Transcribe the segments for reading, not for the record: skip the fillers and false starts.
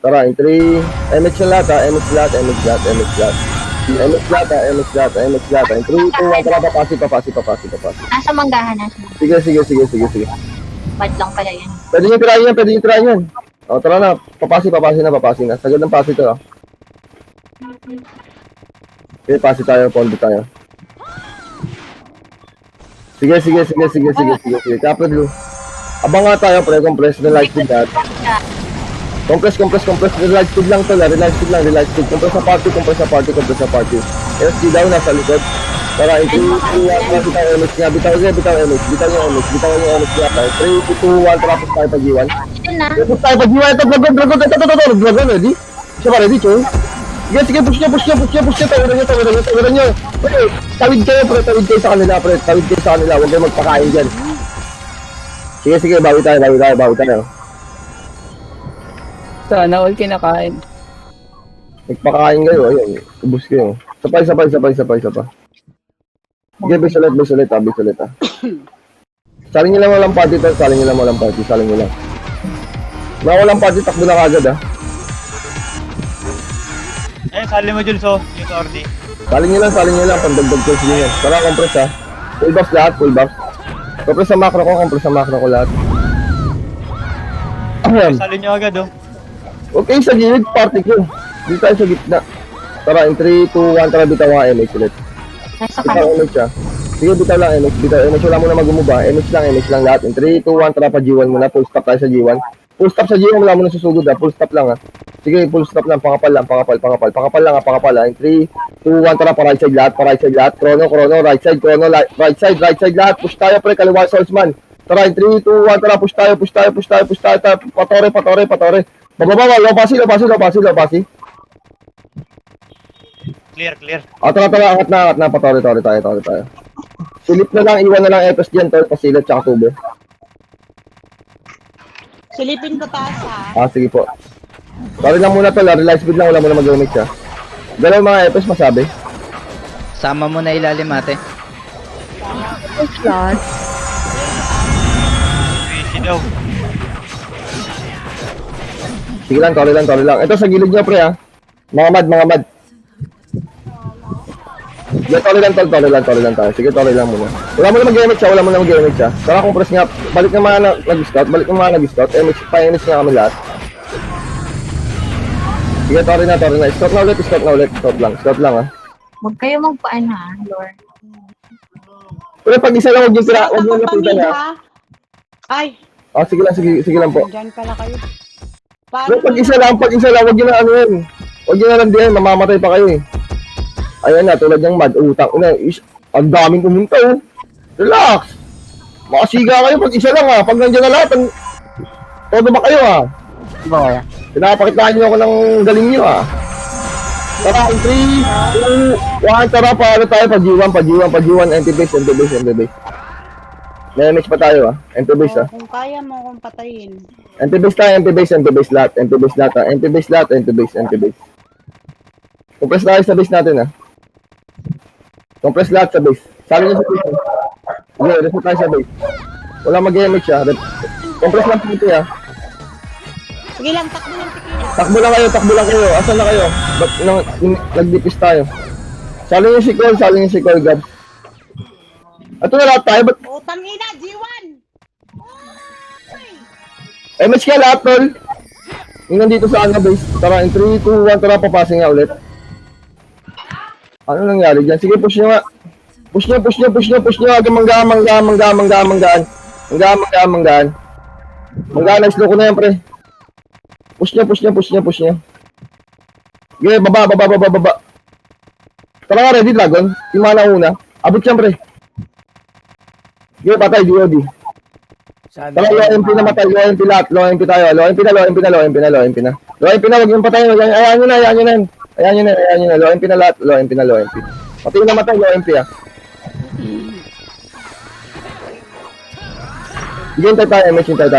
Tara, in 3, MX na lahat ha, MX lahat, MX lahat, MX lahat. MX lahat ha, MX lahat, MX lahat. In 3, 2, 1, tara, papasi. Nasa manggahan na siya. Sige. Bad lang pala yan. Pwede nyo try yan. O, tara na, papasi na. Sagad ng pasi to, ha. Okay, pasi tayo, poldo tayo. Sige. Kapit, Lu. Abang nga tayo, pre, compress, relax speed lahat. Compress, relax speed lang to, relax speed. Compress sa party. SG daw, nasa likod. Tara, ito, bitaw MX nga, bitaw yung MX nga. 3, 2, 1, tapos tayo pag-iwan. Tapos tayo pag-iwan, ito, dragon, ready? Siya ba, ready, Choy? Sige, push niya, tawiran nyo. Pre, tawid kayo sa kanila, huwag kayo magpakain dyan. Sige, bawi tayo. Sana all kinakain. Magpakain kayo, ayun, ubus kayo. Sabay. Sige, bisulit ha. Saling nyo lang walang party. Mga walang party, takbo na kagad ha. Sali mo, Jules, yung Tordi. Saling nyo lang, pandagdag ko sige yan. Tara, compress ha. Full buffs. Compress sa macro ko lahat. Sali nyo agad, Okay, sa gilid, party ko. Dito tayo sa gitna. Tara, in 3, 2, 1, tara, bitaw nga MX ulit. Bitaw MX ha. Sige, bitaw lang MX. Wala mo na mag-umuba. MX lang lahat. In 3, 2, 1, tara, pa G1 muna. Full stop tayo sa G1. Wala mo na susugod ha. Full stop lang ha. Sige, full stop lang. Pakapal lang ha. In 3, 2, 1, tara, pa right side lahat. Chrono, right side lahat. Push tayo, pre, kaliwa swordsman. Tara, in 3, 2, 1, tara, push tayo. Patore. Bababa, lopasi. Clear. Tara, angat na, patore tayo. Silip na lang, iwan na lang FS dyan, tol, pasilip, tsaka tubo. Silipin ko taas ha. Sige po. Sorry lang muna tol, relax speed lang, wala mo na mag-umit siya. Galaw mga FS masabi. Sama mo na ilalim ate. Easy daw. Sige lang, tore lang. Ito sa gilid niya pre ha. Mga mad. Yeah, tore lang tayo. Sige, tore lang muna. Wala mo na mag-MX siya. Tara, compress nga. Balik na mga nag-scout. MX nga kami lahat. Sige, tore na. Scout na ulit. Scout lang ha. Huwag kayo magpaan ha, Lord. Pero pag isa lang, huwag nyo lapitan ha. Ay, Sige lang po. dyan pala kayo. Pero pag isa lang, huwag nyo na ano yan. Huwag nyo na lang diyan, mamamatay pa kayo eh. Ayan na, tulad ng mad, utang. Ang daming pumunta oh. Relax. Makasiga kayo pag isa lang ha. Pag nandiyan na lahat, todo ba kayo ha? Pinapakitaan nyo ako ng galing nyo ha. Tara, 3, 2, 1, tara, paano tayo? Pag-G1, anti-base. May MX pa tayo ha. Anti-base ha. Kung kaya mo akong patayin. Anti-base tayo, anti-base lahat ha. Anti-base. Compress tayo sa base natin ha. Compress lahat sa base. Sali nyo sa base. Sige, reset tayo sa base. Wala mag-MX ha. Compress lang dito ha. Sige lang, takbo ng tequila. Takbo lang kayo. Asan na kayo? Ba't nag-dipis tayo? Sali nyo si Cole, Gabs. Ito na lahat tayo, ba't Utang ina, G1! MX ka lahat, tol? Yung nandito sa base. Tara, in 3, 2, 1, tara, papasing nga ulit. Ano nangyari dyan? Sige, push nyo nga. Push nyo. Hanggang manggaan. Manggaan, slow ko na yan, pre. Push nyo. Okay, baba. Tara nga, ready, Dragon. Yung mana una. Abot yan, pre. Okay, patay, DOD. Tara, low MP na matay. Low MP lahat. Low MP tayo. Low MP na. Huwag yung patay. Ayan nyo na. Low MP na lahat. Low MP. Pati yung namatay, low MP ah. Hintay tayo, MX. Hintay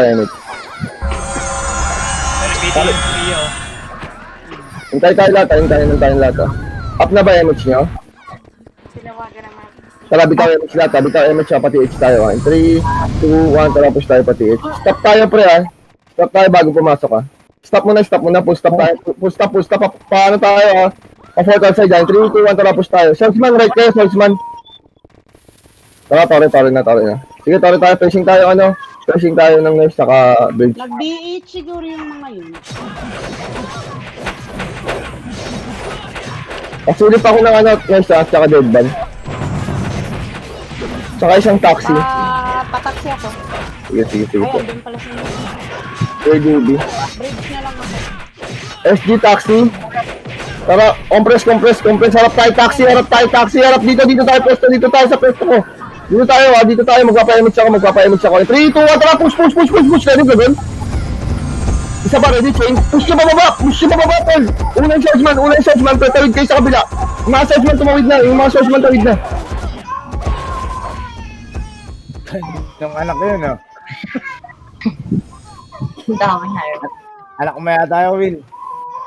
tayo lahat ah. Up na ba MX nyo? Tinawagan naman. Tara, bitaw MX lahat ah. Bitaw MX siya, pati H tayo ah. In 3, 2, 1, tara push tayo pati H. Stop tayo pre ah. Stop tayo bago pumasok ah. Stop muna, full stop tayo. Full stop. Paano tayo ah? Pa-4 outside dyan. 3, 2, 1, tara, push tayo. Swordsman, right kayo, swordsman. Tara, tore na. Sige, tore tayo. Pressing tayo, Pressing tayo ng nurse, saka bridge. Nag-BH siguro yung mga yun. Pasulit ako ng nurse, saka deadban. Saka isang taxi. Pataksi ako. Sige. Ayan, doon pala siya. ADB. Bridge na lang ako. SG taxi. Tara, compress. Harap tayo, harap dito tayo pwesto, dito tayo sa pwesto ko. Dito tayo, magpapa-image ako. 3, 2, 1, tara, push, ready ka dun? Isa pa, ready, chain. Push nyo bababa, tol. Unang swordsman, pero tawid kayo sa kabila. Yung mga swordsman tumawid na, Yung anak ko yun, Ang dami na rin. Anak ko maya tayo, Will.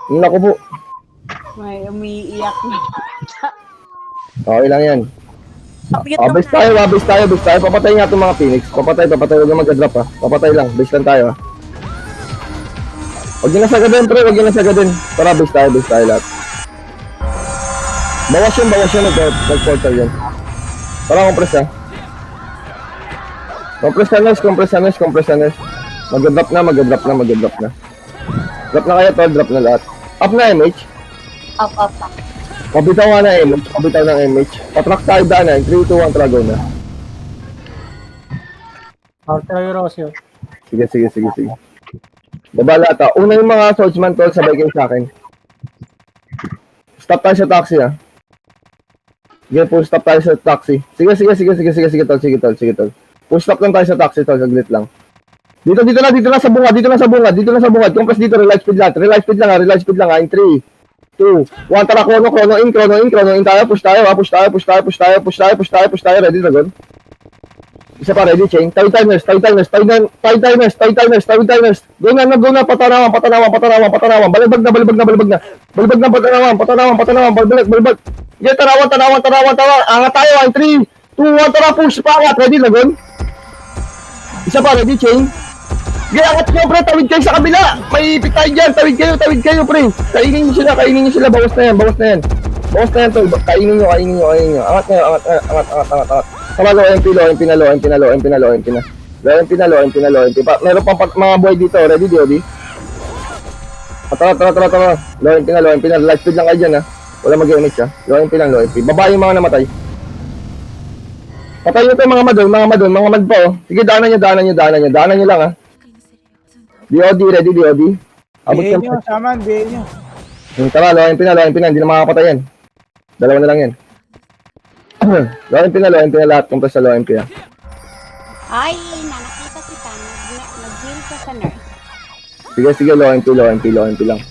Naku po. May umiiyak na. Okay lang yan. Base tayo. Papatay nga itong mga Phoenix. Papatay. Huwag na mag-drop ha. Papatay lang. Base lang tayo ha. Huwag nyo nasagadin, pre. Tara, base tayo lahat. Bawas yun. Nag-portal yun. Tara, compress ha. Compress sa nurse. Mag-drop na. Drop na kayo, tol. Drop na lahat. Up na MH. Up. Pabitaw nga na MH. Pabitaw ng MH. Patrack tayo daan 3, 2, 1, tara, go na. Sige. Baba lahat ha. Una yung mga swordsman, tol. Sabay kayo sa akin. Stop tayo sa taxi ha. Sige, full stop tayo sa taxi. Sige, tol. Full stop lang tayo sa taxi, tol. Saglit lang. Dito na sa bungad. Compress dito, relight speed lang ha. In 3, 2, 1, tara, chrono in tayo, push tayo, ready, dragon. Isa pa, ready, chain, tawid timers. Go na, patanawan, balibag na, balibag. Sige, tanawan, angat tayo, in 3, 2, 1, tara, push, pangat, ready, dragon. Isa pa, ready, chain. Gaya angat nyo, pre, tawid kayo sa kabila. May ipit tayo dyan, tawid kayo, pre. Kainin nyo sila, bawas na yan, tol. Kainin nyo. Angat. Tama, low MP na. Meron pang mga boy dito, ready, Diody? Tara. Low MP na, light speed lang kayo dyan, ha. Wala mag-image, ha. Low MP. Baba yung mga namatay. Patay nyo ito, mga mad pa, oh. Sige, daanan nyo lang, ha. DOD, ready, DOD. Abot BA ka. nyo, saman, BA nyo. Tara, low MP na, hindi na makakapatay yan. Dalawa na lang yan. Low MP na lahat, compress sa low MP ha. Ay, nakita kita. Nag-heal ka sa nurse. Sige, low MP lang.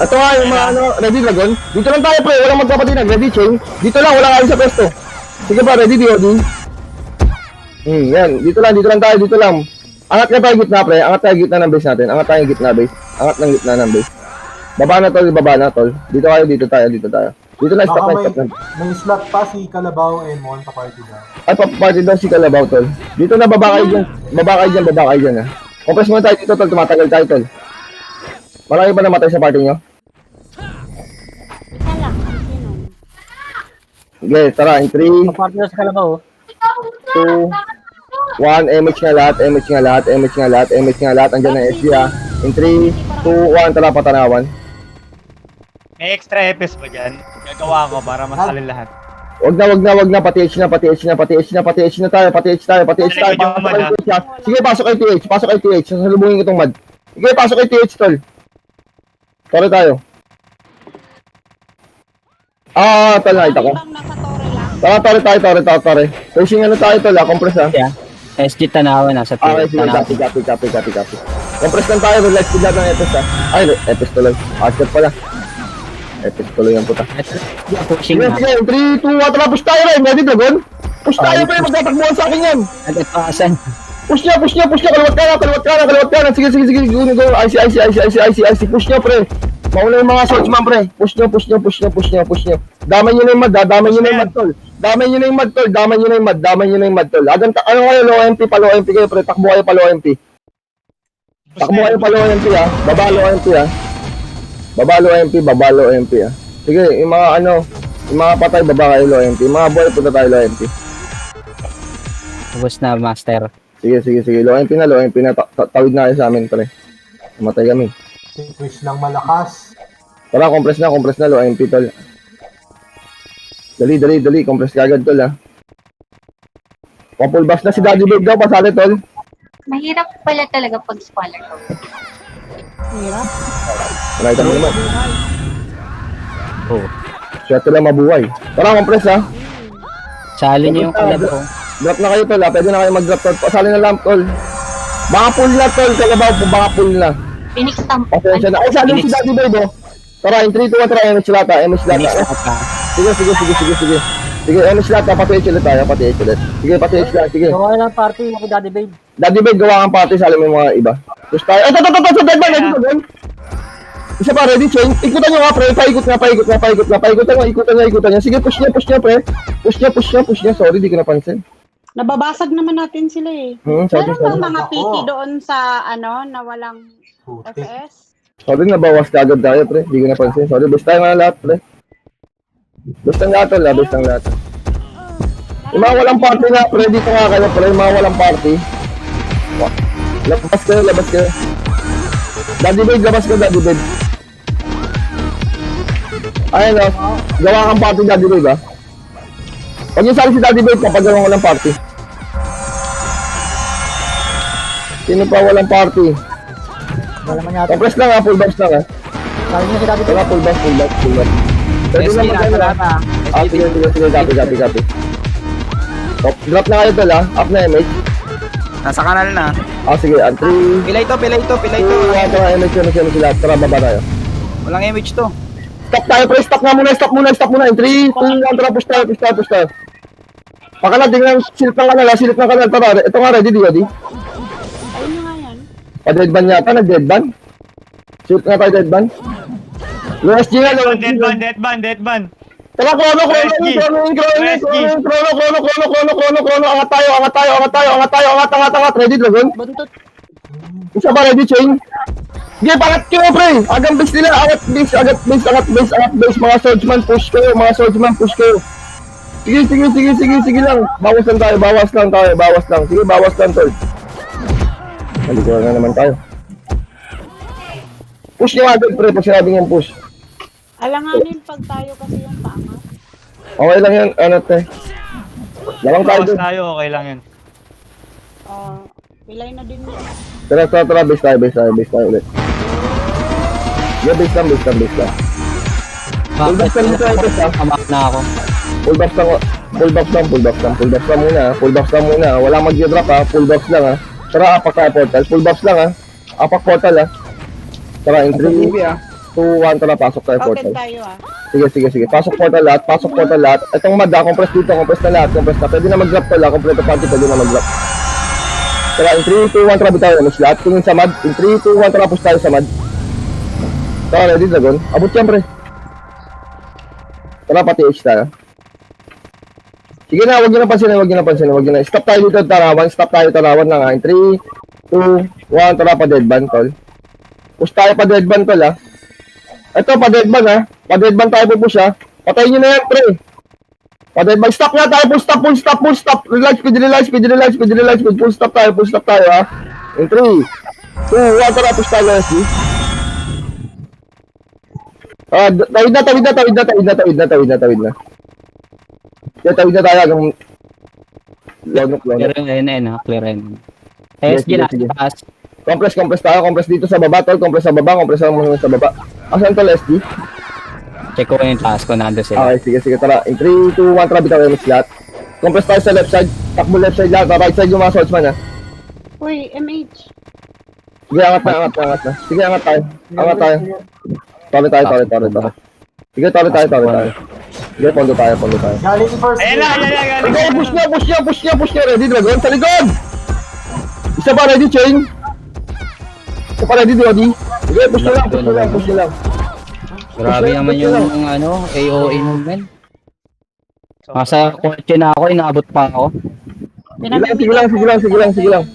Ito nga yung mga ready dragon. Dito lang tayo pre, walang magpapatinag, ready chain. Dito lang, wala kayo sa pwesto. Sige pa, ready DOD. Yan, dito lang tayo. Angat ka tayo gitna pre, angat tayo gitna ng base natin. Angat ng gitna ng base. Baba na tol. Dito tayo. Dito na, stop na. May slot pa si Kalabaw M1 pa party daw. Ay, paparty daw si Kalabaw tol. Dito na, baba kayo dyan ha. Compress muna tayo dito tol, tumatagal tayo tol. Marami ba namatay sa party nyo? Isa lang, sino? Sige, tara, in 3, Partner sa Kalabaw. 2, 1, MH nga lahat, andyan na SG ha. In 3, 2, 1, tara, patanawan. May extra EPS ba dyan? Gagawa ko para masalin lahat. Wag na, pati H na tayo. Sige, pasok kay TH, sasalubungin ko itong mad. Sige, pasok kay TH, tol. Tore tayo. Tol, nakita ko. Ibang nasa tore lang. Tore. Pushing tayo, tol, compress ha. SG Tanawa nasa Okay, sige, copy. Compress lang tayo, relax ko lahat ng Epes ha. Ay, Epes tuloy. Archer pala. Epes tuloy ang puta. Pushing Sige, na. 3, 2, 1, tara, push tayo rin. Ready, dragon? Push tayo, pre, magtatakbuhan sa akin yan. Nagpaasan. Push niya, kaliwat ka na. Sige, go. IC. Push niya, pre. Mauna yung mga swordsman, pre. Push niyo. Damay niyo na yung mad, tol. Damay niyo na yung mad, tol. Ano kayo, low MP kayo, pre. Takbo kayo pa low MP. Takbo kayo pa low MP ah. Babalo MP ah. Babalo MP ah. Sige, yung mga yung mga patay baba kayo low MP. Yung mga boy punta tayo low MP. Ubus na, master. Sige. Low MP na. Tawid na kayo sa amin, pre. Matay kami. Si Chris lang malakas. Tara, compress na, low MP, tol. Dali, compress ka agad, tol, ha. Papulbas na si Daddy Babe daw, pasali, tol. Mahirap pala talaga pag scholar ko. Hirap. Nakita mo naman. Oh. Swerte lang mabuhay. Tara, compress, ha. Sali niyo yung kalabaw. Drop na kayo, tol, ha. Pwede na kayo mag-drop, tol. Pasali na lang, tol. Baka pull na, tol. Kalabaw po, baka pull na. Phoenix Stamp. Pasensya na. Ay, sali si Daddy Babe, oh. Tara, in 3, 2, 1, tara, MH lata. Finish na ka. Sige. Sige, MH lata, pati-H ulit tayo, pati-H ulit. Sige, pati-H lang, sige. Gawa lang party ako, Daddy Babe. Daddy Babe, gawa kang pati, sali mo yung mga iba. Push tayo. Ito, dead man, ready to go. Isa pa, ready, chain. Ikutan nyo nga, pre. Paikot nga. Sige, push niya, pre. Push niya. Sorry, di ko napansin. Nababasag naman natin sila eh. Sorry. Meron bang mga PT doon sa na walang Puti. FS? Sorry, nabawas ka agad tayo, pre. Di ko napansin. Sorry, basta tayo nga lahat, pre. Basta lahat, tol, basta lahat. Yung mga walang party nga, pre. Dito nga kayo, pre. Yung mga walang party. Labas kayo. Daddy Babe, labas ka, Daddy Babe. Ayun, gawa kang party, Daddy Babe, ha. Pag yung sali si Daddy Babe, kapag gawa walang party. Sino pa walang party? Wala naman yata. Compress lang, ha. Full box lang, ha. Sabi niyo si Daddy Babe. Tara, full box. Pwede SG na na mag-ano, lahat, ha. Ah, sige. Copy. Drop na kayo, tol, ha. Up na, MH. Nasa kanal na. Ah, sige. 3, Pilay to. 2, 1, tara, MH sila. Tara, baba tayo. Walang image to. Stop tayo, pre. Stop muna. In 3, 2, 1, tara, push tayo. Pakala, tingnan, silip ng kanal. Tara, ito nga, ready, di. Ayun na nga yan. Pa-deadban yata, nag-deadban. Silip nga tayo, deadban. Low SG nga, Deadban. Tara, chrono. SG. Angat. Ready, dragon? Buntot. Isa pa, ready, chain? Sige, pangat kayo, pre! Agang base nila, angat base, mga swordsman, push kayo. Sige lang. Bawas lang. Sige, bawas lang, tol. Nandito na naman tayo. Push nyo agad, pre, pag sinabing yung push. Alanganin pag tayo kasi yung pangat. Okay lang yan, te. Lamang tayo Bawas dun. tayo, okay lang yun. Pilay na din yun. Tara, base tayo ulit. Yeah, base lang. Full box lang dito, base ha. Kamak na ako. Full box lang muna. Wala mag-drop ha, full box lang ha. Tara, apak tayo portal, full box lang ha. Apak portal ha. Tara, in 3, 2, 1, tara, pasok tayo Outed portal. tayo ah. Sige. Pasok portal lahat. Itong mad ha, compress dito, compress na lahat. Pwede na mag-drop to lahat, kompleto party, pwede na mag-drop. Tara, in 3, 2, 1, tara, bitaw na lahat. Tingin sa mad, in 3, 2, 1, tara, push tayo sa mad. Tara, ready, dragon. Abot yan, pre. Tara, pati H tayo. Sige na, wag nyo na pansinin. Stop tayo dito, tarawan na nga. In 3, 2, 1, tara, pa-deadban, tol. Push tayo pa-deadban, tol, ha. Ito, pa-deadban, ha. Pa-deadban tayo push, ha. Patayin nyo na yan, pre. Pa-deadban, stop na tayo, full stop. Relax, speed. Full stop tayo, ha. In 3, 2, 1, tara, push tayo, SG. Tawid na. Yeah, tawid na tayo hanggang lonok. Clear yun, ha. Clear yun. Yes, SG na, sige. taas. Compress tayo. Compress dito sa baba, tol. Compress sa baba. Asan tol, SG? Check ko yung taas ko, nando sila. Okay, sige. Tara. In 3, 2, 1, tara. Bitaw yung lahat. Compress tayo sa left side. Takbo left side lahat. Right side yung mga swordsman, ha. Uy, MH. Sige, angat na. Sige, angat tayo. Tore tayo. Sige, tore tayo. Sige, pondo tayo. Galing first. Ayan na, galing. Okay, push niya. Ready, dragon. Sa likod! Isa pa, ready, chain. Isa pa, ready, Dodi. Sige, push nyo lang. Grabe naman yung AOE movement. Nasa kotse na ako, inaabot pa ako. Sige lang.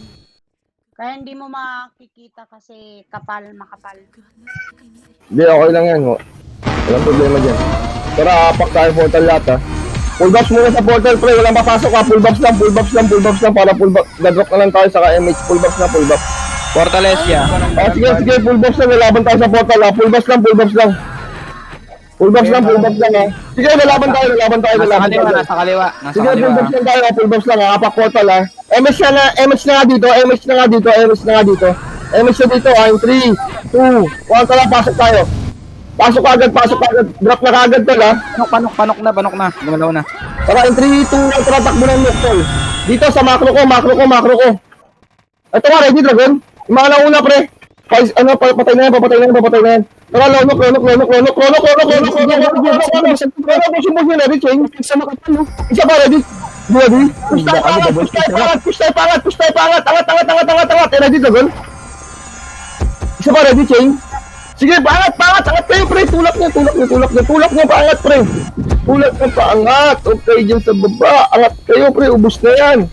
Kaya hindi mo makikita kasi makapal. Hindi, okay lang yan. Walang problema dyan. Tara, apak tayo portal lahat ha. Full buffs muna sa portal pre, walang papasok ha. Full buffs lang, full buffs lang, full buffs lang. Para full buffs, dadrop na lang tayo sa MH. Full buffs na, full buffs. Fortalezia. Sige, full buffs lang, lalaban tayo sa portal ha. Full buffs lang, full buffs lang. Full buffs lang ha. Sige, lalaban tayo. Nasa kaliwa. Sige, full buffs lang tayo, full buffs lang ha. Apak portal ha. MH na nga dito. MH na dito ha. In 3, 2, 1, tala, pasok tayo. Pasok agad. Drop na kagad tol ha. Panok na. Gumalaw na. Tara, in 3, 2, 1, tara, takbo ng look tol. Dito sa macro ko. Ito nga, ready dragon. Yung mga nauna pre. Patay na yan. Tara, lonok. Isa pa, ready? Ready? Push tayo pangat. Angat. Ready dragon? Isa pa, ready, chain? Sige, pangat, angat kayo, pre. Tulak niya, paangat, pre. Tulak niya, paangat. Okay, dyan sa baba. Angat kayo, pre. Ubus na yan.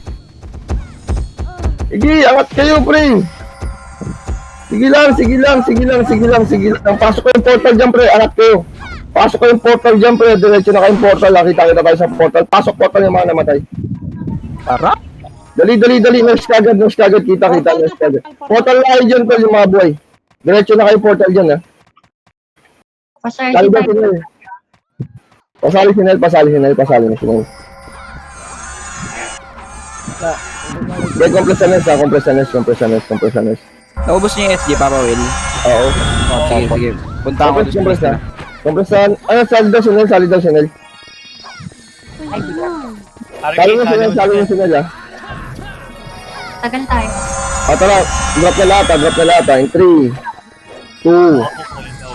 Sige, angat kayo, pre. Sige lang. Pasok ko yung portal dyan, pre. Angat kayo. Pasok ko yung portal dyan, pre. Diretso na kayong portal. Nakita tayo sa portal. Pasok portal yung mga namatay. Tara. Dali. Nurse kagad. Kita. Nurse kagad. Portal na kayo dyan, pre, yung mga buhay. Diretso na kayo portal dyan, ha. Pasardi tayo. Pasali si Nel. Get compress na nurse. Naubos niyo yung SG, Papa Will. Oo. Sige. Punta ako Compress doon. na. Compressan. Sali daw si Nel. Ay, Sali mo si Nel, ha. Tagal tayo. Tara. Drop na lahat, ha. In 3, 2,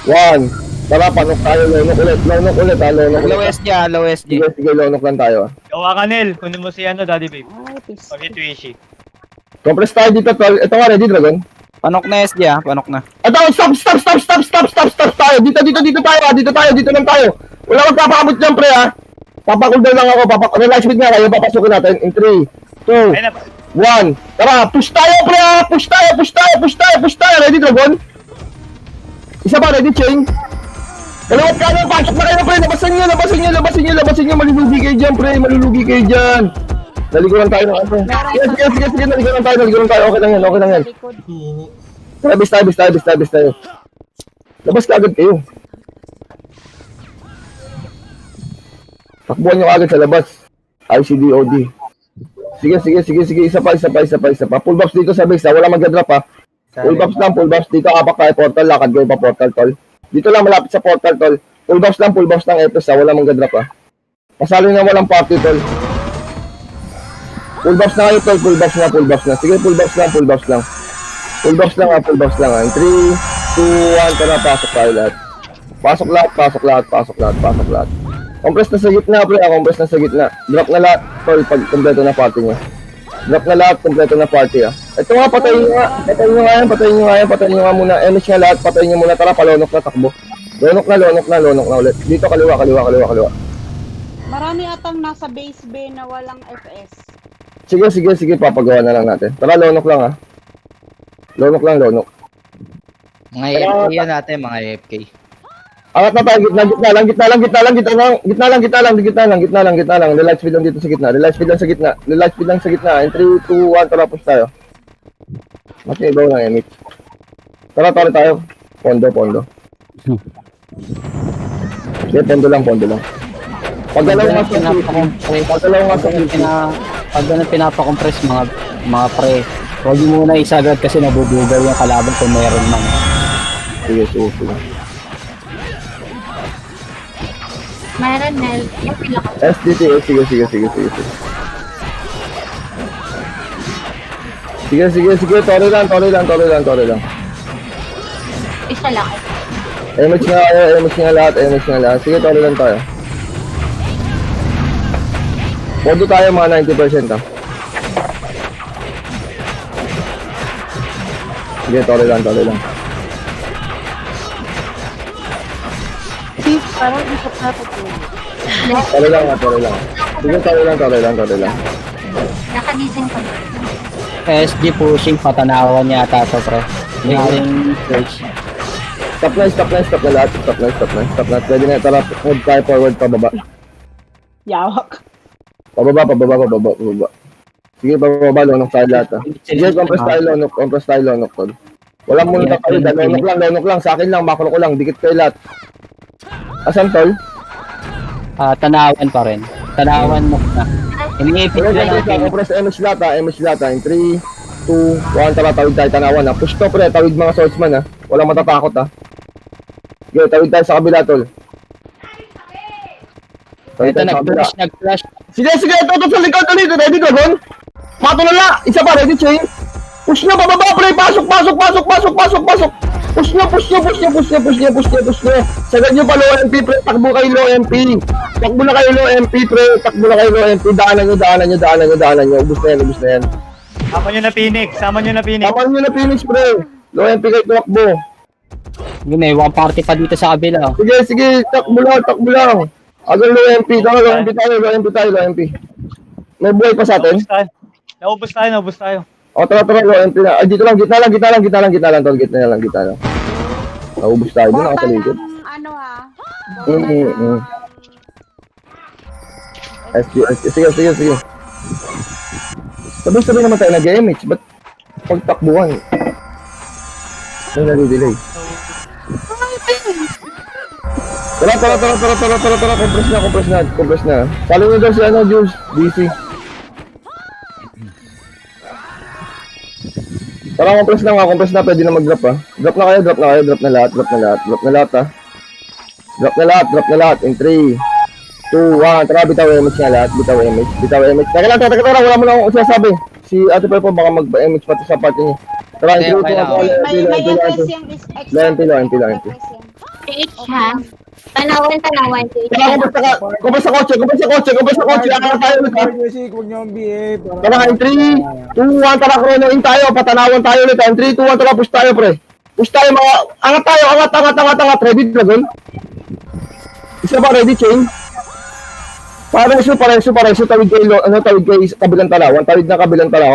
1. Tara, panok tayo. Lonok ulit, ha. Low SG. Sige, lonok lang tayo, ha. Gawa ka, Nel. Kunin mo si Daddy Babe. pis. Pag-itwishy. Compress tayo dito, tol. Ito nga, ready, dragon. Panok na SG panok na. Ito, stop tayo. Dito lang tayo. Wala magpapakamot dyan, pre, ha. Papakuldown lang ako. Relax speed nga kayo. Papasukin natin. In 3, 2, Ayun na. 1. Tara, push tayo, pre, ha. Push tayo. Ready, dragon? Isa pa, ready, chain? Dalawat ka na, pasok na kayo, pre. Labasin nyo. Malulugi kayo dyan, pre. Naligo lang tayo ng ano. Sige. Naligo lang tayo. Okay lang yan. Likod. Bis tayo. Labas ka agad kayo. Takbuhan nyo agad sa labas. ICDOD. Sige. Isa pa. Full buffs dito sa base, ha. Wala mag-drop, ha. Full buffs dito. Apak tayo portal. Lakad kayo pa portal, tol. Dito lang malapit sa portal, tol. Full buffs lang. Epis, ha. Wala mag-drop, ha. Pasali na walang party, tol. Full buffs na kayo, tol. Full buffs na. Sige, full buffs lang. Full buffs lang, ha. In 3, 2, 1, tara, pasok tayo lahat. Pasok lahat. Compress na sa gitna, pre. Compress na sa gitna. Drop na lahat, tol, pag kompleto na party nyo. Kompleto na party, ha. Ito nga, patayin nyo nga muna. MH nga lahat, patayin nyo muna. Tara, palonok na, takbo. Lonok na ulit. Dito, kaliwa. Marami atang nasa base bay na walang FS. Sige, papagawa na lang natin. Tara, lonok lang, ha. Lonok. Mga AFK yan natin, mga AFK. Angat na tayo, gitna lang. Relax speed lang dito sa gitna. Relax speed lang sa gitna. In 3, 2, 1, tara, push tayo. Mati, ibaw lang, Emit. Tara tayo. Pondo. Sige, pondo lang. Pagdalaw nga sa Pag ganun pinapakompress mga pre, huwag mo muna isagad kasi nabubugaw yung kalaban kung mayroon man. Sige. Meron, Nel. Yung pila ko. SDT, sige. Tore lang. Isa lang. MH nga lahat. Sige, tore lang tayo. Pondo tayo mga 90%, ha. Sige, tore lang. Sis, parang di ko natutulog. Tore lang. Sige, tore lang. Nakagising ko. SG pushing, patanawan yata to, pre. May aring search. Stop na, stop na, stop na lahat. Stop na, stop na, stop na. Pwede na, tara, move tayo forward, pababa. Yawak. Pababa, pababa, pababa, pababa. Sige, pababa, lonok tayo lahat, ah. Sige, compress tayo, lonok, tol. Walang muna na kayo, lonok lang, sa akin lang, makro ko lang, dikit kayo lahat. Asan, tol? Tanawan pa rin. Tanawan mo na. Inipit Sige, na natin. compress MS lahat, ah, MS lahat, ah. In 3, 2, 1, tara, tawid tayo, tanawan, ah. Push to, pre, tawid mga swordsman, ah. Walang matatakot, ah. Sige, tawid tayo sa kabila, tol. Tawid Ito, tayo sa kabila. nag-flash. Sige, sige, ito sa likod ulit. Ready ka, Gon? Matulala! Isa pa, ready, chain? Push nyo, bababa, pre! Pasok! Push nyo! Sagad nyo pa, low MP, pre! Takbo kayo, low MP! Takbo na kayo, low MP, pre! Daanan nyo. Ubus na yan. Sama nyo na Phoenix. Taman nyo na finish, pre! Low MP kayo, tumakbo. Yun eh, one party pa dito sa kabila. Sige, takbo lang. Agang low MP, low MP. May buhay pa sa atin? Naubos tayo. O, tara, low MP na. Ay, dito lang, gitna lang, tol. Gitna lang. Naubos tayo, doon Portal nakatalikod. ng ano ha. Sige. Sabi naman tayo nag-MH, ba't pagtakbuhan? May nag-delay. Tara, compress na. Follow nyo daw si Jules, DC. Tara, compress na, pwede na mag-drop, ha. Drop na kayo, drop na lahat, ha. Drop na lahat, in 3, 2, 1, tara, bitaw MH na lahat, bitaw MH. Teka lang, wala mo lang akong sasabi. Si Ate Pepo baka mag-MH pati sa party niya. Tara, in 3, 2, 1, May FS yung Low MP. PH ha. Tanawan. Tara, compress sa kotse. Akala tayo ulit, ha. Music, huwag niyo ang behave. Tara, in 3, 2, 1, tara, chrono in tayo, patanawan tayo ulit, ha. In 3, 2, 1, tara, push tayo, pre. Push tayo, mga, angat tayo, angat, ready, dragon. Isa ba, ready, chain? Pareso, tawid kayo, kabilang talawan,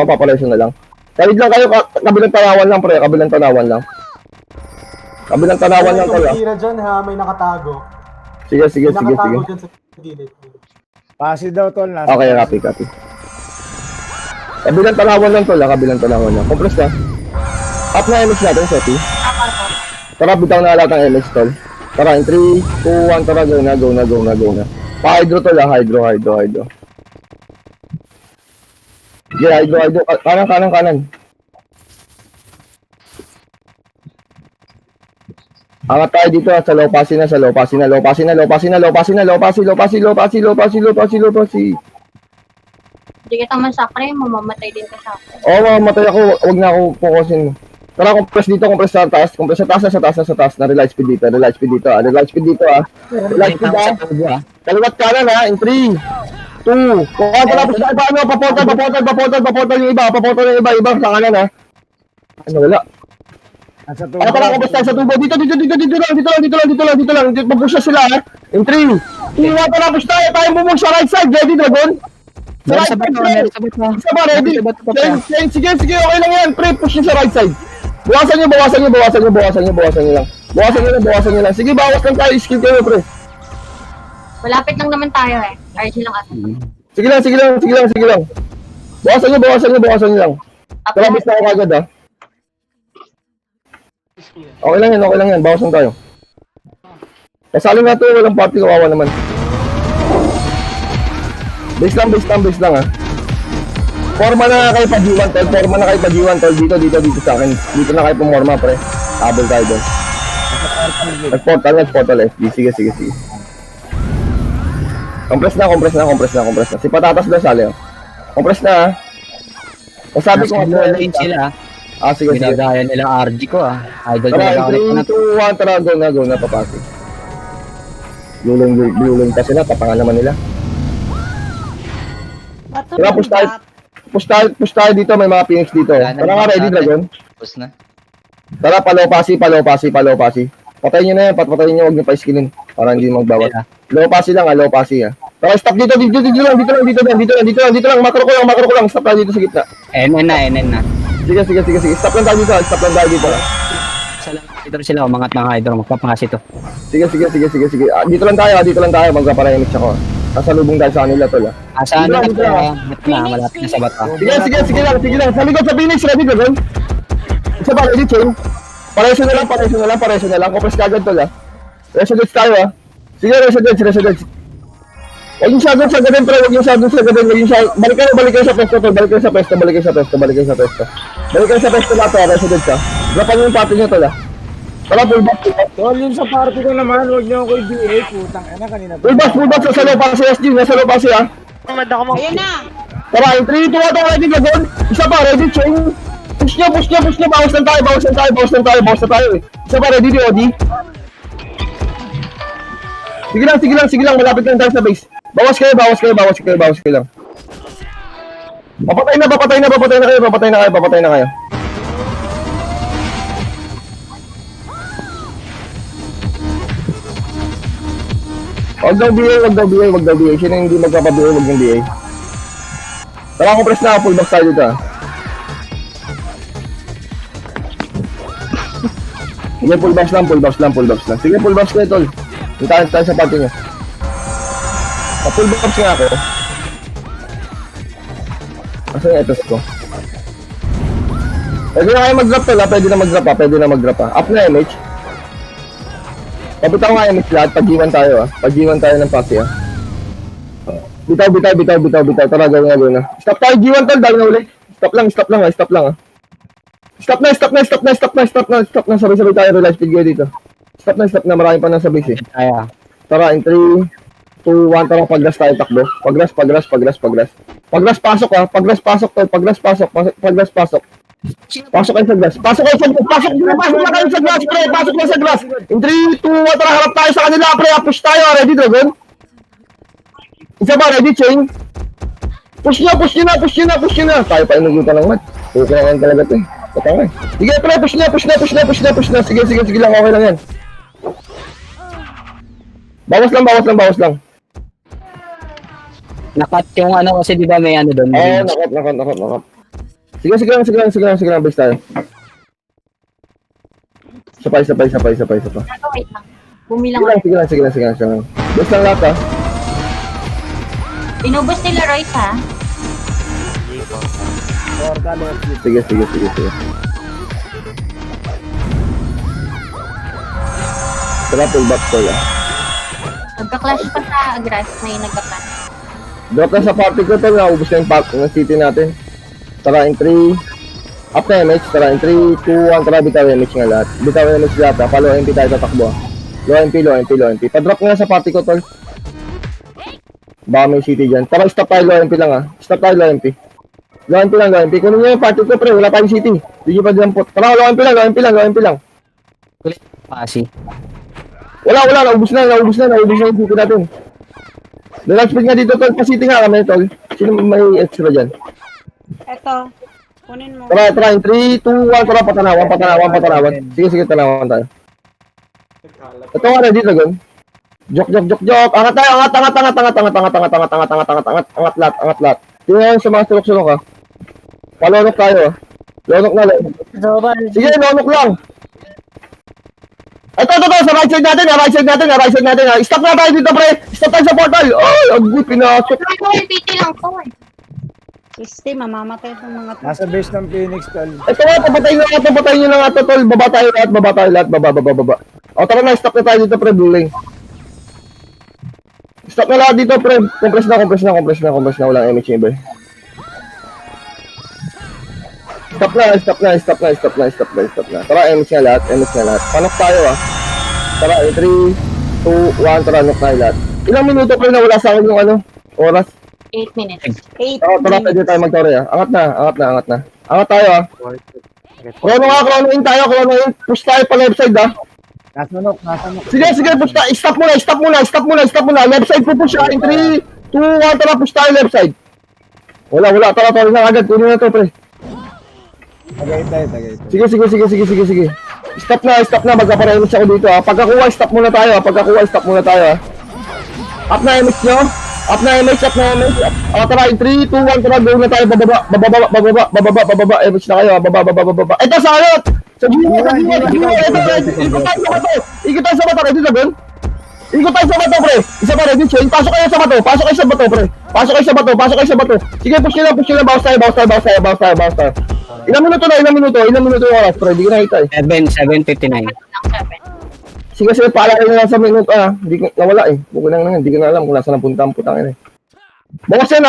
papareso na lang. Tawid lang kayo, kabilang talawan lang, pre, kabilang tanawan lang, tol, ah. Tira dyan ha, may nakatago. Sige. Nakatago dyan sa gilid. Pasi daw, tol. Okay, copy. Kabilang tanawan lang, tol, ah, compress na. Up na MX natin, Seti. Tara, bitaw na lahat ang MX, tol. Tara, in 3, 2, 1, tara, go na. Pa-hydro, tol, ah, hydro. Sige, hydro. Kanan. Angat tayo dito, sa low passy na. Hindi kita masakre, mamamatay din ka sa akin. Oo, mamatay ako. Huwag na ako focusin. Tara, compress dito, compress sa taas. Sa taas. Na relight speed dito, ah. Relight speed dito, ah. Kaliwat kanan, ha. In 3, 2, kung tapos na paano, paportal yung iba. Iba sa kanan, ha. Ano, wala. Tara, compress tayo sa tubo. Dito lang. Pag-push sila, ha. In 3, 2, 1, tara, push tayo. Tayo bumog sa right side. Ready, dragon? Sa right side, pre. Isa ba, ready? Sige, okay lang yan. Pre, push nyo sa right side. Bawasan nyo lang. Sige, bawas lang tayo. Skill kayo, pre. Malapit lang naman tayo eh. RG lang ata. Sige lang. Bawasan nyo lang. Tara, bis na ako agad, ha. Okay lang yan. Bawasan tayo. Kasali nga to, walang party, kawawa naman. Base lang, ha. Forma na kayo pag-iwan, tol. Dito sa akin. Dito na kayo pumorma, pre. Tabel tayo doon. Nag-portal, FD. Sige. Compress na. Si Patatas daw sali, oh. Compress na, ha. Sabi ko nga, lane sila. sige. Ginagaya nila RG ko, ah. Idol Tara, talaga ako. 3, 2, 1, tara, go na, papasok. Luling pa sila, tapangan naman nila. Tara, push tayo dito, may mga Phoenix dito. Tara nga, ready, dragon. Tapos na. Tara, palaw pasi. Patayin nyo na yan, huwag nyo pa-skillin. Para hindi magbawat. Low pasi lang, low pasi, ha. Tara, stop dito, dito lang, makro ko lang, stop tayo dito sa gitna. NN na. Sige, stop lang tayo dito. Dito sila, umangat mga idol, magpapangas ito. Sige. Dito lang tayo, magpaparemix ako. Kasalubong tayo sa kanila, tol. Saan na Dito ito? lang. Malapit na sa bata. Sige lang. Sa likod sa Phoenix, ready ka, Gon? Isa pa, ready, chain. Pareso na lang. Compress ka agad, tol, ha. Residence tayo, ha. Sige, residence. Huwag yung shotgun sa gaden, pre. Balik kayo sa pesto, tol. Balik kayo sa pesto lahat, ha. Residence, ha. Drapan yung party nyo, tol, ha. Tara, full box. Tol, yung sa party ko naman, huwag niyo ako i-BA. Putang ina, kanina pa. Full box, sa loob, para sa SG. Nasa loob, kasi, ha. Ayun na! Tara, in 3, 2, 1, ready ka, Gon? Isa pa, ready, chain. Push nyo. Bawas lang tayo, eh. Isa pa, ready, Odi. Sige lang, malapit lang tayo sa base. Bawas kayo lang. Papatay na kayo. Wag daw BA. Sino hindi magpapa-BA, wag yung BA. Tara, compress na, full box tayo dito, ha. Sige, full box lang. Sige, full box kayo, tol. Hintahan tayo sa party nyo. Full box nga ako. Asa yung etos ko? Pwede na kayo mag-drop, tol, ha. Pwede na mag-drop, ha. Up na MH. Pabuta ko nga MH lahat. Pag-iwan tayo, ha. Pag-iwan tayo ng pasi, ha. Bitaw. Tara, gawin na. Stop tayo, G1, tol. Dahil na uli. Stop lang, ha. Stop na. Sabay-sabay tayo. Relax speed kayo dito. Stop na. Marami pa nasa base, eh. Kaya. Tara, in 3, 2, 1. Tara, pag-gas tayo takbo. Pag-gas. Pag-gas, pasok, ha. Pag-gas, pasok, tol. Pag-gas, pasok. Pasok kayo sa glass. Pasok na kayo sa glass, pre. Pasok na sa glass. In 3, 2, 1. Tara, harap tayo sa kanila, pre. Push tayo. Ready, Dragon? Isa ba, ready, chain? Push nyo na. Tayo pa inugutan ng mat. Okay lang talaga ito, eh. Patangay. Sige, pre. Push na. Sige lang. Okay lang yan. Bawas lang. Nakat yung ano kasi di ba may ano doon? Oo, nakat. Sige lang. Base tayo. Sapay. Wait lang. Bumilang ulit. Sige lang. Base lang lahat, ha. Inubos nila Royce, ha? Porta, left click. Sige. Tara, full back ko, ha. Nagka-clash pa sa grass na yung nagka-clash. Drop na sa party ko, tol. Naubos na yung park ng city natin. Tara, in 3. Up na MH. Tara, in 3, 2, 1. Tara, bitaw MH nga lahat. Ha. Follow MP tayo tatakbo, ha. Low MP. Pa-drop nga sa party ko, tol. Baka may city dyan. Tara, stop tayo, low MP lang, ha. Low MP. Kunin nyo yung party ko, pre. Wala tayong city. Hindi nyo pa dyan po. Tara, low MP lang. Pasi. Wala. Naubos na yung city natin. Relax speed nga dito, tol. Pa-city nga kami, tol. Sino may extra dyan? Eto. Kunin mo. Tara, in 3, 2, 1. Tara, patanawan. Sige, tanawan tayo. Ito nga, ready, Dragon. Jok. Angat tayo, angat lahat. Tingnan sa mga sulok-sulok, ha. Palonok tayo, ha. Lonok na. Sige, lonok lang. Ito, sa right side natin, ha. Stop na tayo dito, pre. Stop tayo sa portal. Ay, agui, pinasok. Ay, PT lang to, eh. System, mamamatay itong mga to. Nasa base ng Phoenix, tol. Ito nga, papatayin nyo na nga to, tol. Baba tayo lahat. Baba. O, tara na, stop na tayo dito, pre. Blue lane. Stop na lahat dito, pre. Compress na. Walang MH chamber. Stop na. Tara, MH nga lahat. Panok tayo, ah. Tara, 3, 2, 1. Tara, knock tayo lahat. Ilang minuto, pre, na wala sa akin yung ano, oras? 8 minutes. 8 Tara, pwede tayo mag-tore, ah. Angat na. Angat tayo, ah. Chrono in tayo. Push tayo pa left side, ah. Nasa nok. Sige, push tayo. Stop muna. Left side po push, ah. In 3, 2, 1. Tara, push tayo left side. Wala. Tara na agad. Kunin na to, pre. Tagay tayo. Sige. Stop na. Magkaparemix ako dito, ah. Pagkakuha, stop muna tayo, ah. Up na MX nyo. Up na MH, up na MH. Tara, in 3, 2, 1, tara, go na tayo, bababa, MH na kayo, bababa. Ito, sa ayot! Sa gino, ikot tayo sa bato, ready na, Ben? Ikot tayo sa bato, pre. Isa pa, ready, chain. Pasok kayo sa bato, pre. Pasok kayo sa bato. Sige, push nyo lang, bounce tayo. Ilang minuto yung oras, pre, di ko nakita eh. 7:59. Sige, paalala na lang sa minuto, hindi ko, nawala eh. Hindi ko na alam kung nasa napunta ang putang eh. Bawas yan.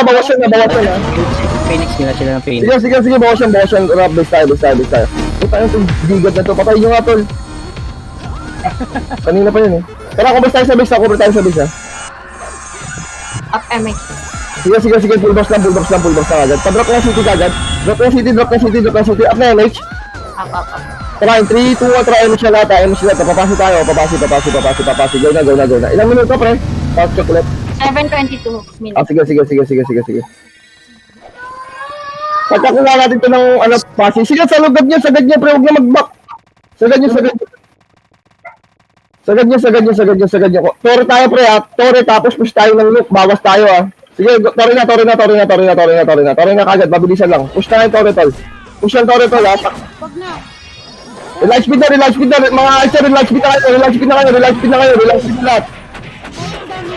Phoenix nila sila ng Phoenix. Sige, bawas yan. Rap, base tayo. Puta yung bigat na to, patay nyo nga tol. Kanina pa yun eh. Tara, kung tayo sa base, cover tayo sa base ha. Up MH. Sige, full box lang agad. Pa-drop na city agad. Drop na city. Up na MH. Up. Tara, in 3, 2, 1, tara, MH na lahat. Papasok tayo. Papasi. Go na. Ilang minuto, pre? Pass check ulit. 7:22 minutes. Sige. Pagkakuha natin to ng, pasi. Sige, sagad niyo, pre. Huwag na mag-back. Sagad niyo. Tore tayo, pre, ha. Tore, tapos push tayo ng loop. Bawas tayo, ha. Sige, tore na kagad, mabilisan lang. Push tayo, tore, tol. Push lang, tore, tol, ha. Wag na. Relax speed na. Mga Alsa, relax speed na kayo. Lahat.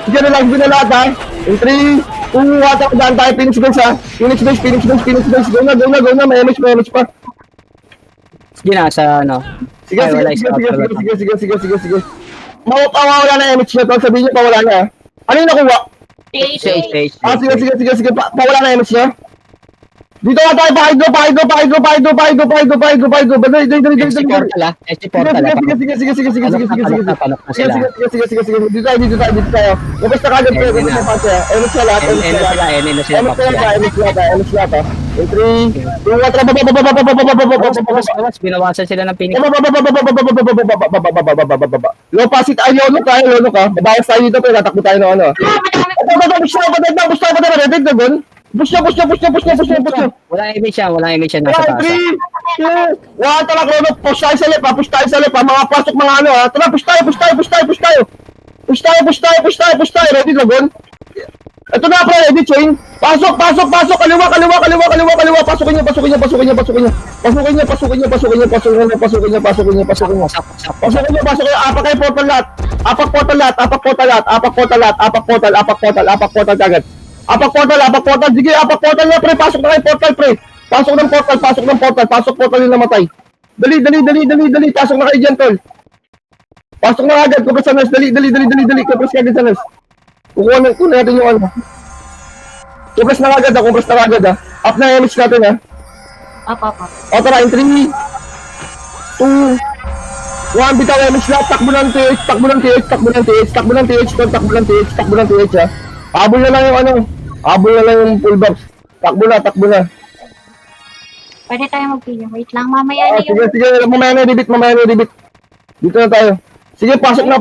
Sige, relax speed na lahat, ha. In 3, 2, 1, daan tayo, Phoenix base, ha. Phoenix base. Go na, may MH pa. Sige na, sa ano. Sige. Ay, wala, Sige. Mawala na MH na, tol. Sabihin niyo, pawala na, ha. Ano yung nakuha? Stage. Sige. Pawala na MH niya. Dito nga tayo, pa-hydro. Dali. SC Portal ah. SC Portal ah. Sige. Panok na sila. Sige. Dito tayo. Labas na kagad, pre. Ayun na. MH na lahat. Ayun na sila. MH lahat. In 3, 2, 1, Bawas, binawasan sila ng Phoenix. Low pass it, lono ka. Babawas tayo dito, pre. Tatakbo tayo ng ano. Push tayo. Push na. Walang image yan, nasa taas. 3, 2, 1, tara, Chrono. Push tayo sa lip, ha. Mga pasok, mga ano, ha. Tara, push tayo. Ready, Dragon? Ito na, pre. Ready, chain. Pasok. Kaliwa. Pasukin niyo. Pasukin niyo. Apak kayo portal lahat. Apak portal kagad. Apak portal. Sige, apak portal na, pre. Pasok na kayo portal, pre. Pasok portal yung namatay. Dali. Pasok na kayo dyan, tol. Pasok na agad. Kupres sa nurse. Dali. Kupres ka agad sa nurse. Kukuha natin yung ano. Kupres na agad, ha. Up na yung image natin, ha. Up. O, tara, in 3, 2, 1, bitaw image lahat. Takbo ng TH, ha. Habol na lang yung full box. Takbo na. Pwede tayo mag-video. Wait lang, mamaya na yun. Sige, mamaya na debit. Dito na tayo. Sige, pasok na.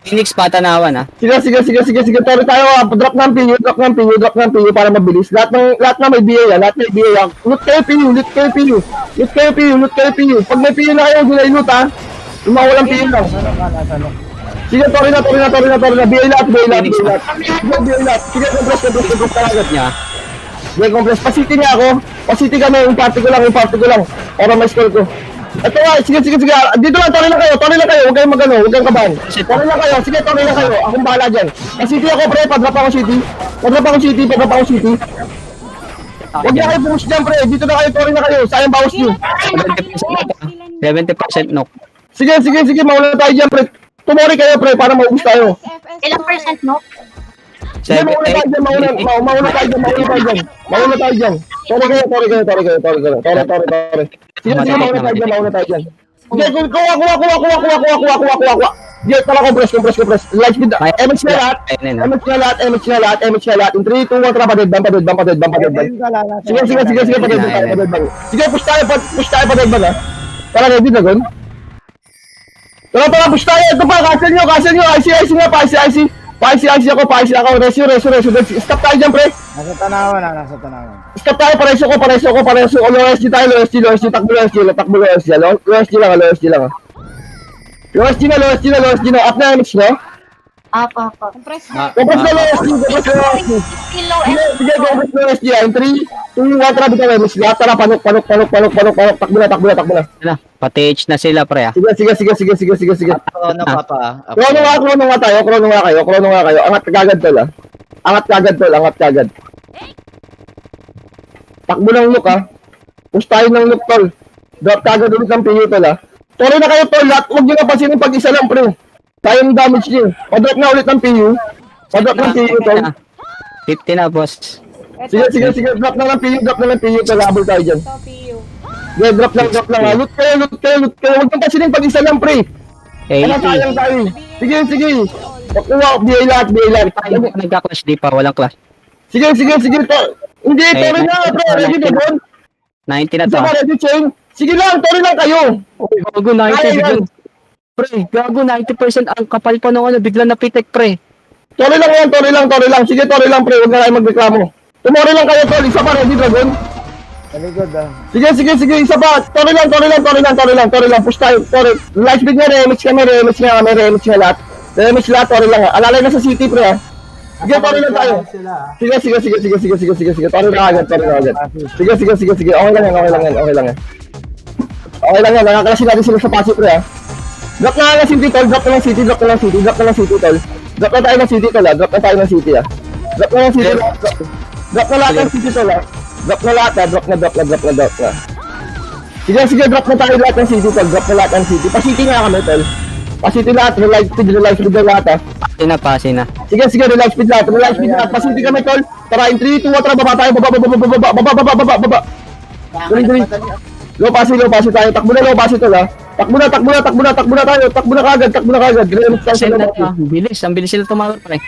Phoenix patanawan ah. Sige. Tara tayo, drop ng PU para mabilis. Lahat na may BA, ha. Loot kayo PU. Pag may PU na kayo, hindi na i-loot, ha. Yung mga walang PU lang. Sige, tori na. BA lahat. Sige, compress ka agad. Niya. Sige, compress. Pasiti niya ako. Pasiti kami, yung party ko lang. Para may score ko. Ito nga, sige. Dito lang, tori na kayo. Huwag kayong magano, huwag kayong kabahan. Tori na kayo. Akong bahala dyan. Pasiti ako, pre. Padrap ako city. Huwag na kayo push dyan, pre. Dito na kayo, tori na kayo. Sayang bawas nyo. 70% knock. Sige. Mauna tayo dyan, pre. Tumori kayo, pre, para maubos tayo. Ilang percent, no? Sige, mauna tayo dyan. Tori kayo. Sige, mauna tayo dyan. Sige, kuha. Sige, tala, compress. Light speed na. MH na lahat. In 3, 2, 1, tara, padedban. Sige, padedban. Sige, push tayo, padedban, ha. Tara, ready, Dragon? Tara, push tayo. Ito pa, cancel nyo. IC nga pa, IC. Pa-IC ako. Rescue. Stop tayo dyan, pre. Nasa tanawan. Stop tayo, pareso ko. Low SG tayo, low SG. Takbo low SG. Low SG lang, ha. Low SG na. Up na image, no? Apa. Compress Ma- na. Compress na lang SG, compress na lang SG. Kilo Sige, sige, compress na lang SG. In 3, 2, 1, tara, bitaw, Miss. Lahat, tara, panok. Takbo na. Na, pati H na sila pre ah. Sige. Ano papa? Krono nga kayo. Angat kagad tol ah. Angat kagad. Takbo ng look ah. Push tayo ng look tol. Drop kagad ulit ng PU tol ah. Toro na kayo tol, lahat huwag nyo napansinin pag isa lang pre. Sayang damage nyo. Pa-drop na ulit ng PU. Pa-drop ng PU tol. 50 na boss. Eto, Sige. Drop na ng PU tol. Habol tayo dyan. ito, PU. Yeah, drop lang. Loot kayo. Huwag nyo pansinin pag isa lang pre. Ano 80. sayang tayo. Sige. Pakuha, BA lahat. Tayo nagka-clash di pa, walang clash. Sige tol. Hindi, toro na pre. Ready na doon. 90 na to. Isa pa ready chain. Sige lang, toro lang kayo. Okay, gago 90 Kaya yan. biglang. Pre, gago 90% ang kapal pa ng ano, biglang napitek pre. Toro lang. Sige, toro lang pre. Huwag na kayo magreklamo. Tumori lang kayo tol. Isa pa ready dragon. Taligod ah. Sige. Isa pa. Toro lang. Push tayo. Toro. Light speed nga. Remix kami lahat. Remix lahat. Toro lang. Alalay na sa city pre ha. Sige, toro lang tayo. Sila. Sige. Toro na agad. Sige. Okay lang yan. Nakakalasin natin sila sa passive pre ha. Drop na lang city tol. Drop na lang city tol. Drop na tayo ng city tol ha. Drop na lahat ng city tol ha. Drop na. Sige, drop na tayo lahat ng city tol. Pa-city nga kami tol. Pa-city lahat. Relive speed na lahat ha. Pasi na. Sige, relive speed lahat. Pa-city kami tol. Tara, in 3, 2, 1, tara, baba tayo. Baba. Dali. Low pass tayo. Takbo na low pass tol ha. Takbo na tayo. Takbo na kagad. Remix tayo sa Send na low to. Ang bilis sila tumawag pre.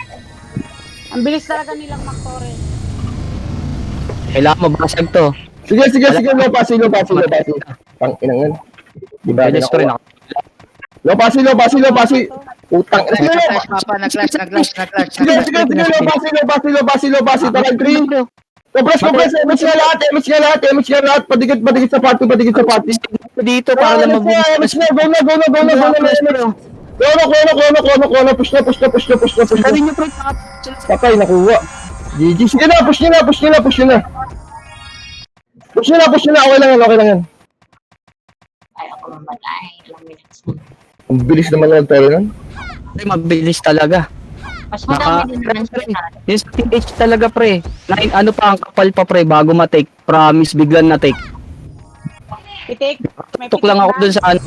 Ang bilis talaga nilang maktore. Kailangan mabasag to. Sige, low pass. Pang inang yan. Di ba Bilis pre na. Low pass. Utang. Sige, Nag-clash. low pass. Tara, 3. Compress. Image nga lahat. Padigit sa party. Dito para lang Image nga. Go na. Kono. Push na. Gawin niyo pre, Patay, nakuha. GG. Sige na, push nyo na. Push nyo na. Okay lang yan. Ayaw ko mamatay. Ilang minutes. Ang bilis naman ng tayo nun. pre, mabilis talaga. Mas madami din naman sila. Yung sa TH talaga pre. Ano pa ang kapal pa pre bago ma-take. Promise biglang na-take. Pitik. Tuk lang ako dun sa ano.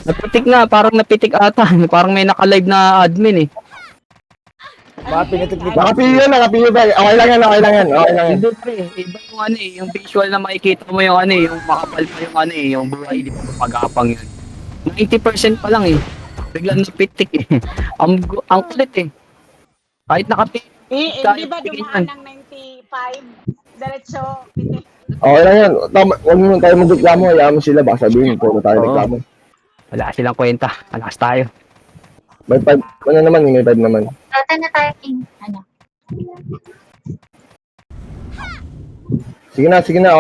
Napitik nga, parang napitik ata. Parang may naka-live na admin eh. Baka pinitik-pitik. Naka PU ba? Okay lang yan. Hindi pre, iba yung ano eh, yung visual na makikita mo yung ano eh, yung makapal pa yung ano eh, yung buhay, di ba pag-apang yun. 90% pa lang eh. Biglang napitik eh. Ang kulit eh. Kahit nakapitik. Hindi ba dumaan ng 95? Diretso, pitik. Okay lang yan. Huwag mo tayo magreklamo. Hayaan mo sila. Baka sabihin, puro tayo Oo. reklamo. Wala silang kwenta. Malakas tayo. May 5 naman. Dati na tayo king. Ano? Sige na. Okay na.